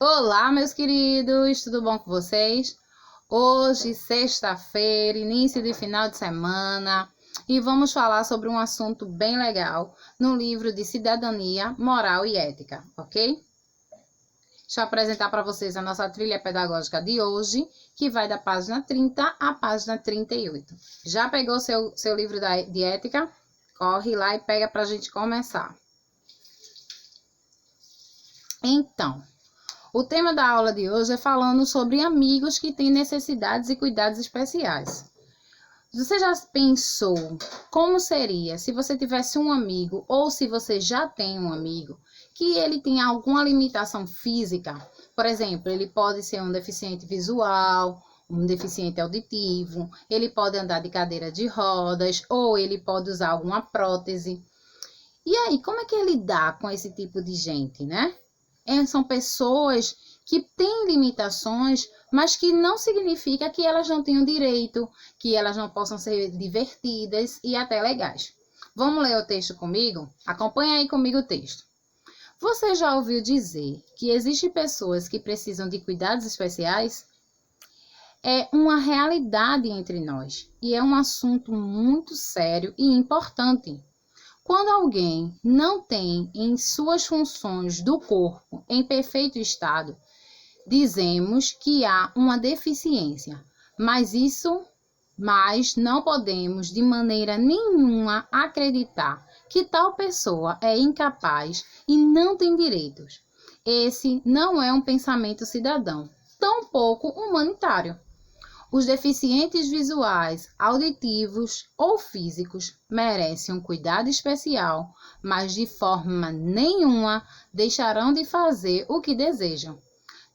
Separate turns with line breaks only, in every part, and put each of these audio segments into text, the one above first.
Olá, meus queridos, tudo bom com vocês? Hoje, sexta-feira, início de final de semana, e vamos falar sobre um assunto bem legal no livro de Cidadania, Moral e Ética, ok? Deixa eu apresentar para vocês a nossa trilha pedagógica de hoje, que vai da página 30 à página 38. Já pegou seu livro de ética? Corre lá e pega para a gente começar. Então, o tema da aula de hoje é falando sobre amigos que têm necessidades e cuidados especiais. Você já pensou como seria se você tivesse um amigo, ou se você já tem um amigo, que ele tem alguma limitação física? Por exemplo, ele pode ser um deficiente visual, um deficiente auditivo, ele pode andar de cadeira de rodas, ou ele pode usar alguma prótese. E aí, como é que ele dá com esse tipo de gente, né? São pessoas que têm limitações, mas que não significa que elas não tenham direito, que elas não possam ser divertidas e até legais. Vamos ler o texto comigo? Acompanha aí comigo o texto. Você já ouviu dizer que existem pessoas que precisam de cuidados especiais? É uma realidade entre nós e é um assunto muito sério e importante. Quando alguém não tem em suas funções do corpo em perfeito estado, dizemos que há uma deficiência, mas não podemos de maneira nenhuma acreditar que tal pessoa é incapaz e não tem direitos. Esse não é um pensamento cidadão, tampouco humanitário. Os deficientes visuais, auditivos ou físicos merecem um cuidado especial, mas de forma nenhuma deixarão de fazer o que desejam.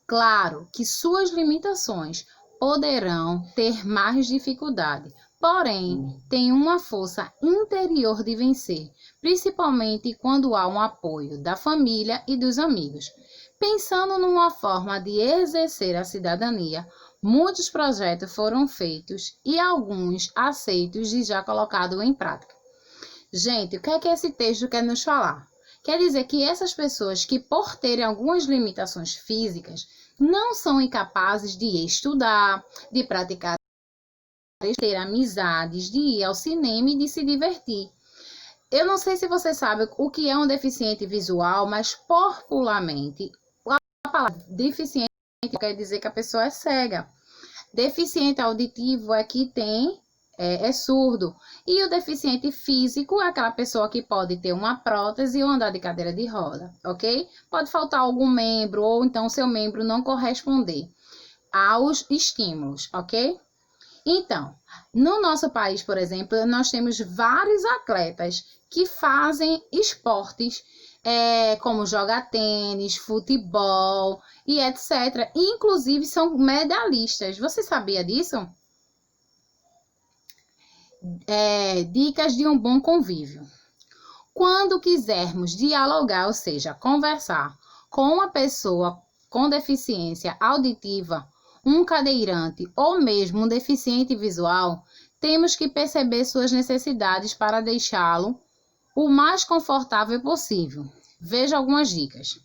Claro que suas limitações poderão ter mais dificuldade, porém têm uma força interior de vencer, principalmente quando há um apoio da família e dos amigos. Pensando numa forma de exercer a cidadania, muitos projetos foram feitos e alguns aceitos e já colocados em prática. Gente, o que é que esse texto quer nos falar? Quer dizer que essas pessoas que, por terem algumas limitações físicas, não são incapazes de estudar, de praticar, de ter amizades, de ir ao cinema e de se divertir. Eu não sei se você sabe o que é um deficiente visual, mas popularmente a palavra deficiente quer dizer que a pessoa é cega. Deficiente auditivo é que é surdo. E o deficiente físico é aquela pessoa que pode ter uma prótese ou andar de cadeira de roda, ok? Pode faltar algum membro ou então seu membro não corresponder aos estímulos, ok? Então, no nosso país, por exemplo, nós temos vários atletas que fazem esportes como jogar tênis, futebol e etc. Inclusive são medalhistas. Você sabia disso? Dicas de um bom convívio. Quando quisermos dialogar, ou seja, conversar com uma pessoa com deficiência auditiva, um cadeirante ou mesmo um deficiente visual, temos que perceber suas necessidades para deixá-lo o mais confortável possível. Veja algumas dicas.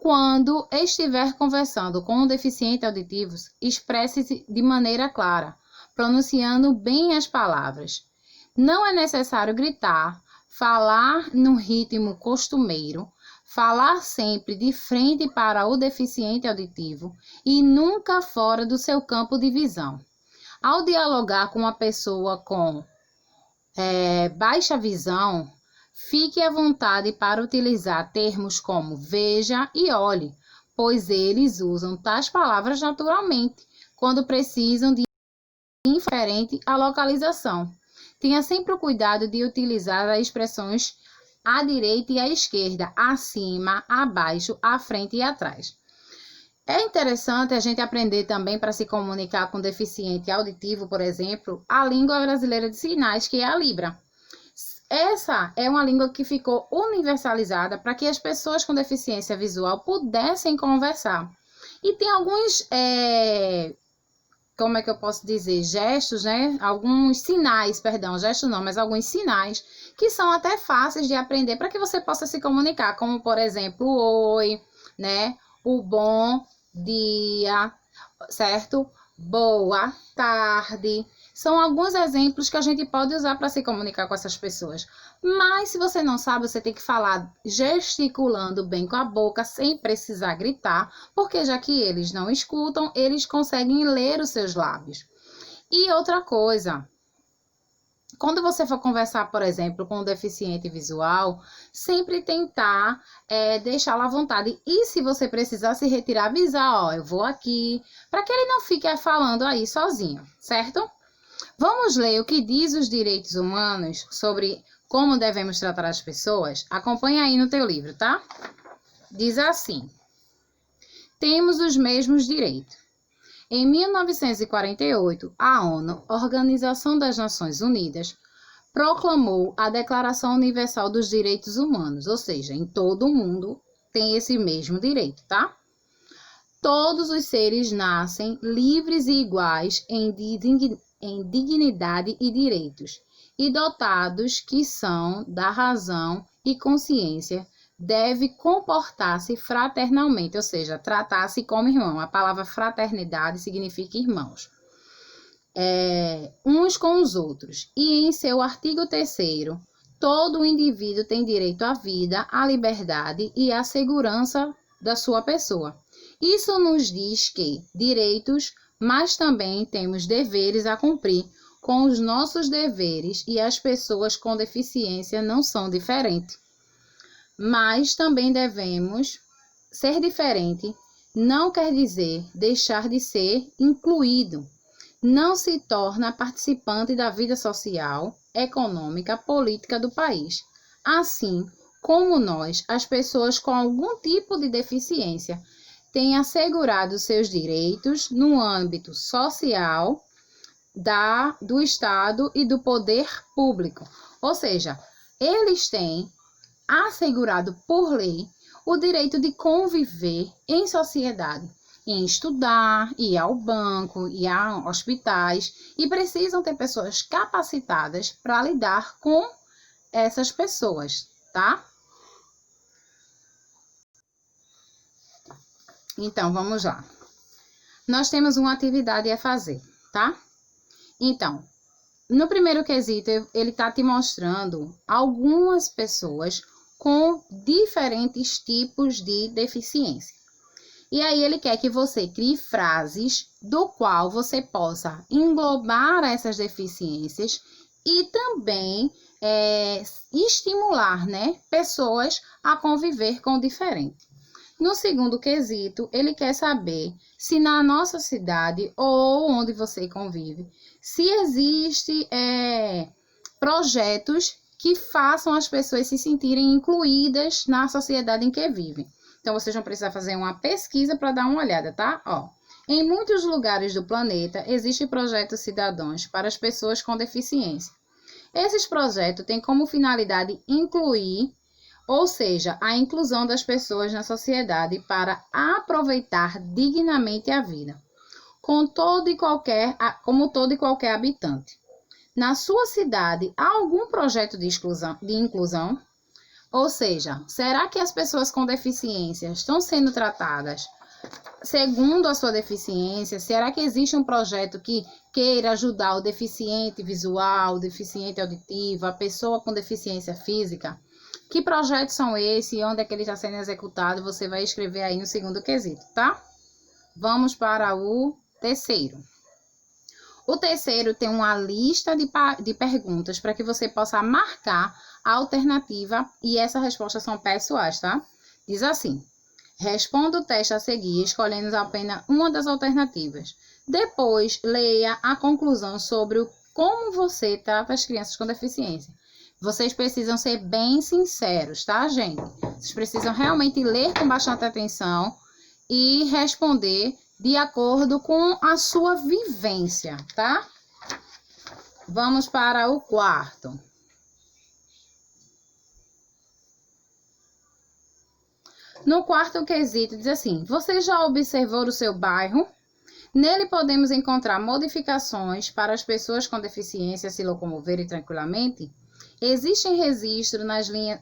Quando estiver conversando com um deficiente auditivo, expresse-se de maneira clara, pronunciando bem as palavras. Não é necessário gritar, falar no ritmo costumeiro, falar sempre de frente para o deficiente auditivo e nunca fora do seu campo de visão. Ao dialogar com uma pessoa com baixa visão, fique à vontade para utilizar termos como veja e olhe, pois eles usam tais palavras naturalmente, quando precisam de indiferente à localização. Tenha sempre o cuidado de utilizar as expressões à direita e à esquerda, acima, abaixo, à frente e atrás. É interessante a gente aprender também para se comunicar com deficiente auditivo, por exemplo, a língua brasileira de sinais, que é a Libra. Essa é uma língua que ficou universalizada para que as pessoas com deficiência visual pudessem conversar. E tem alguns, como é que eu posso dizer, gestos, né? Alguns sinais, perdão, gestos não, mas alguns sinais que são até fáceis de aprender para que você possa se comunicar, como por exemplo, oi, né? o bom dia, certo? Boa tarde. São alguns exemplos que a gente pode usar para se comunicar com essas pessoas. Mas se você não sabe, você tem que falar gesticulando bem com a boca, sem precisar gritar, porque já que eles não escutam, eles conseguem ler os seus lábios. E outra coisa, quando você for conversar, por exemplo, com um deficiente visual, sempre tentar deixá-lo à vontade. E se você precisar se retirar, avisar, ó, eu vou aqui, para que ele não fique falando aí sozinho, certo? Vamos ler o que diz os direitos humanos sobre como devemos tratar as pessoas? Acompanha aí no teu livro, tá? Diz assim: temos os mesmos direitos. Em 1948, a ONU, Organização das Nações Unidas, proclamou a Declaração Universal dos Direitos Humanos, ou seja, em todo o mundo tem esse mesmo direito, tá? Todos os seres nascem livres e iguais em dignidade e direitos, e dotados que são da razão e consciência, deve comportar-se fraternalmente, ou seja, tratar-se como irmão. A palavra fraternidade significa irmãos. Uns com os outros. E em seu artigo 3º, todo indivíduo tem direito à vida, à liberdade e à segurança da sua pessoa. Isso nos diz que direitos, mas também temos deveres a cumprir. Com os nossos deveres, e as pessoas com deficiência não são diferentes. Mas também devemos ser diferente, não quer dizer deixar de ser incluído. Não se torna participante da vida social, econômica, política do país. Assim como nós, as pessoas com algum tipo de deficiência, têm assegurado seus direitos no âmbito social, do Estado e do poder público. Ou seja, eles têm assegurado por lei o direito de conviver em sociedade, em estudar, ir ao banco, ir a hospitais, e precisam ter pessoas capacitadas para lidar com essas pessoas, tá? Então, vamos lá. Nós temos uma atividade a fazer, tá? Então, no primeiro quesito, ele está te mostrando algumas pessoas com diferentes tipos de deficiência. E aí ele quer que você crie frases do qual você possa englobar essas deficiências e também estimular, né, pessoas a conviver com o diferente. No segundo quesito, ele quer saber se na nossa cidade ou onde você convive, se existe projetos que façam as pessoas se sentirem incluídas na sociedade em que vivem. Então, vocês vão precisar fazer uma pesquisa para dar uma olhada, tá? Ó, em muitos lugares do planeta, existem projetos cidadãos para as pessoas com deficiência. Esses projetos têm como finalidade incluir, ou seja, a inclusão das pessoas na sociedade para aproveitar dignamente a vida, como todo e qualquer habitante. Na sua cidade, há algum projeto de inclusão? Ou seja, será que as pessoas com deficiência estão sendo tratadas segundo a sua deficiência? Será que existe um projeto que queira ajudar o deficiente visual, o deficiente auditivo, a pessoa com deficiência física? Que projetos são esses e onde é que ele está sendo executado? Você vai escrever aí no segundo quesito, tá? Vamos para o terceiro. O terceiro tem uma lista de perguntas para que você possa marcar a alternativa e essas respostas são pessoais, tá? Diz assim: responda o teste a seguir, escolhendo apenas uma das alternativas. Depois, leia a conclusão sobre como você trata as crianças com deficiência. Vocês precisam ser bem sinceros, tá, gente? Vocês precisam realmente ler com bastante atenção e responder de acordo com a sua vivência, tá? Vamos para o quarto. No quarto quesito, diz assim: você já observou o seu bairro? Nele podemos encontrar modificações para as pessoas com deficiência se locomoverem tranquilamente? Existe registro nas linhas...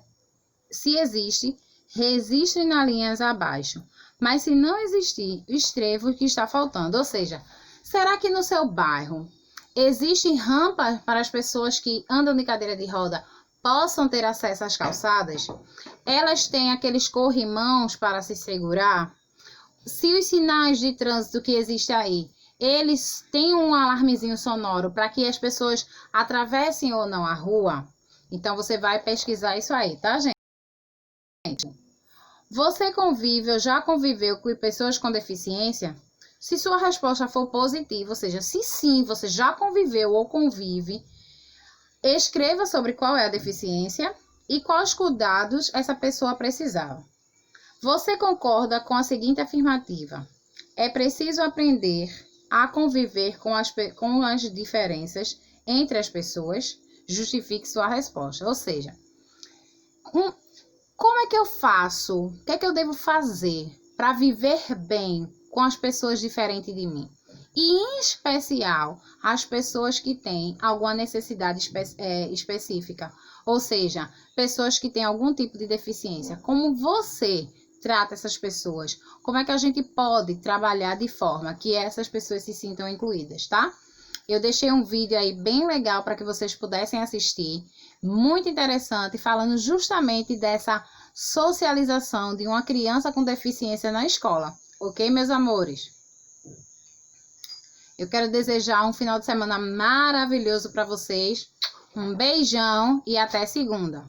Se existe, registrem nas linhas abaixo. Mas se não existir, escreva o que está faltando. Ou seja, será que no seu bairro existe rampa para as pessoas que andam de cadeira de roda possam ter acesso às calçadas? Elas têm aqueles corrimãos para se segurar? Se os sinais de trânsito que existem aí, eles têm um alarmezinho sonoro para que as pessoas atravessem ou não a rua? Então, você vai pesquisar isso aí, tá, gente? Você convive ou já conviveu com pessoas com deficiência? Se sua resposta for positiva, ou seja, se sim, você já conviveu ou convive, escreva sobre qual é a deficiência e quais cuidados essa pessoa precisava. Você concorda com a seguinte afirmativa: é preciso aprender a conviver com as diferenças entre as pessoas? Justifique sua resposta. Ou seja, como é que eu faço? O que é que eu devo fazer para viver bem com as pessoas diferentes de mim? E, em especial, as pessoas que têm alguma necessidade específica. Ou seja, pessoas que têm algum tipo de deficiência. Como você trata essas pessoas? Como é que a gente pode trabalhar de forma que essas pessoas se sintam incluídas, tá? Eu deixei um vídeo aí bem legal para que vocês pudessem assistir. Muito interessante, falando justamente dessa socialização de uma criança com deficiência na escola. Ok, meus amores? Eu quero desejar um final de semana maravilhoso para vocês. Um beijão e até segunda.